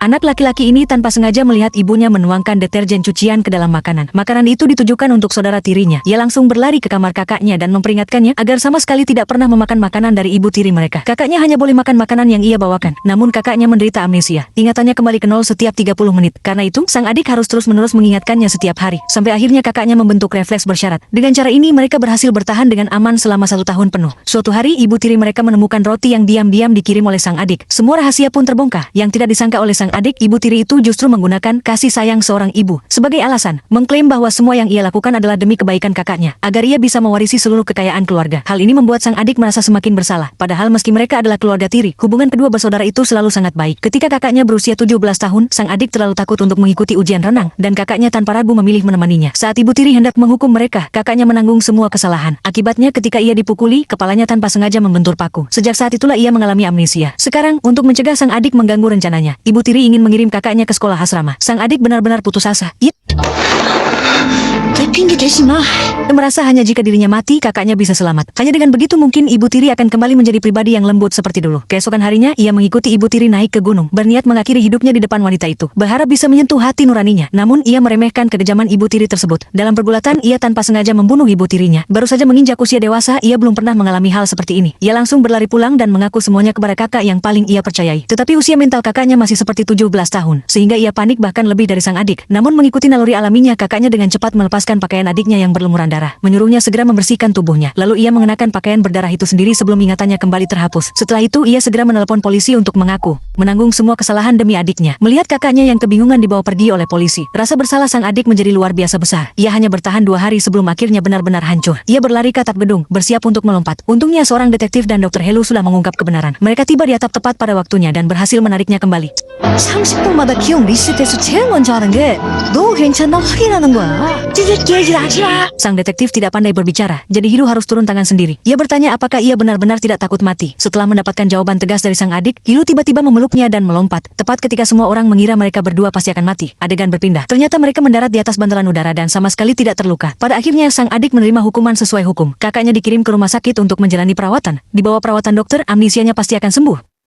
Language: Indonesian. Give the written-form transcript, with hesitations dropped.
Anak laki-laki ini tanpa sengaja melihat ibunya menuangkan deterjen cucian ke dalam makanan. Makanan itu ditujukan untuk saudara tirinya. Ia langsung berlari ke kamar kakaknya dan memperingatkannya agar sama sekali tidak pernah memakan makanan dari ibu tiri mereka. Kakaknya hanya boleh makan makanan yang ia bawakan. Namun kakaknya menderita amnesia. Ingatannya kembali ke nol setiap 30 menit. Karena itu, sang adik harus terus-menerus mengingatkannya setiap hari. Sampai akhirnya kakaknya membentuk refleks bersyarat. Dengan cara ini mereka berhasil bertahan dengan aman selama 1 tahun penuh. Suatu hari ibu tiri mereka menemukan roti yang diam-diam dikirim oleh sang adik. Semua rahasia pun terbongkar. Yang tidak disangka oleh sang adik, ibu tiri itu justru menggunakan kasih sayang seorang ibu sebagai alasan, mengklaim bahwa semua yang ia lakukan adalah demi kebaikan kakaknya, agar ia bisa mewarisi seluruh kekayaan keluarga. Hal ini membuat sang adik merasa semakin bersalah. Padahal meski mereka adalah keluarga tiri, hubungan kedua bersaudara itu selalu sangat baik. Ketika kakaknya berusia 17 tahun, sang adik terlalu takut untuk mengikuti ujian renang, dan kakaknya tanpa ragu memilih menemaninya. Saat ibu tiri hendak menghukum mereka, kakaknya menanggung semua kesalahan. Akibatnya ketika ia dipukuli, kepalanya tanpa sengaja membentur paku. Sejak saat itulah ia mengalami amnesia. Sekarang, untuk mencegah sang adik mengganggu rencananya, ibu tiri ingin mengirim kakaknya ke sekolah asrama. Sang adik benar-benar putus asa. Ia merasa hanya jika dirinya mati, kakaknya bisa selamat. Hanya dengan begitu mungkin ibu tiri akan kembali menjadi pribadi yang lembut seperti dulu. Keesokan harinya, ia mengikuti ibu tiri naik ke gunung, berniat mengakhiri hidupnya di depan wanita itu, berharap bisa menyentuh hati nuraninya. Namun, ia meremehkan kekejaman ibu tiri tersebut. Dalam pergulatan, ia tanpa sengaja membunuh ibu tirinya. Baru saja menginjak usia dewasa, ia belum pernah mengalami hal seperti ini. Ia langsung berlari pulang dan mengaku semuanya kepada kakak yang paling ia percayai. Tetapi usia mental kakaknya masih seperti 17 tahun, sehingga ia panik bahkan lebih dari sang adik. Namun mengikuti naluri alaminya, kakaknya dengan cepat melepaskan pakaian adiknya yang berlumuran darah, menyuruhnya segera membersihkan tubuhnya. Lalu ia mengenakan pakaian berdarah itu sendiri sebelum ingatannya kembali terhapus. Setelah itu ia segera menelepon polisi untuk mengaku menanggung semua kesalahan demi adiknya. Melihat kakaknya yang kebingungan dibawa pergi oleh polisi, rasa bersalah sang adik menjadi luar biasa besar. Ia hanya bertahan 2 hari sebelum akhirnya benar-benar hancur. Ia berlari ke atap gedung, bersiap untuk melompat. Untungnya seorang detektif dan dokter Helu sudah mengungkap kebenaran. Mereka tiba di atap tepat pada waktunya dan berhasil menariknya kembali. 30분마다 기억 리셋해서 제일 먼저 하는 게 너 괜찮나 확인하는 거야. Sang detektif tidak pandai berbicara, jadi Hiru harus turun tangan sendiri. Ia bertanya apakah ia benar-benar tidak takut mati. Setelah mendapatkan jawaban tegas dari sang adik, Hiru tiba-tiba memeluknya dan melompat. Tepat ketika semua orang mengira mereka berdua pasti akan mati, adegan berpindah. Ternyata mereka mendarat di atas bantalan udara dan sama sekali tidak terluka. Pada akhirnya sang adik menerima hukuman sesuai hukum. Kakaknya dikirim ke rumah sakit untuk menjalani perawatan. Di bawah perawatan dokter, amnesianya pasti akan sembuh.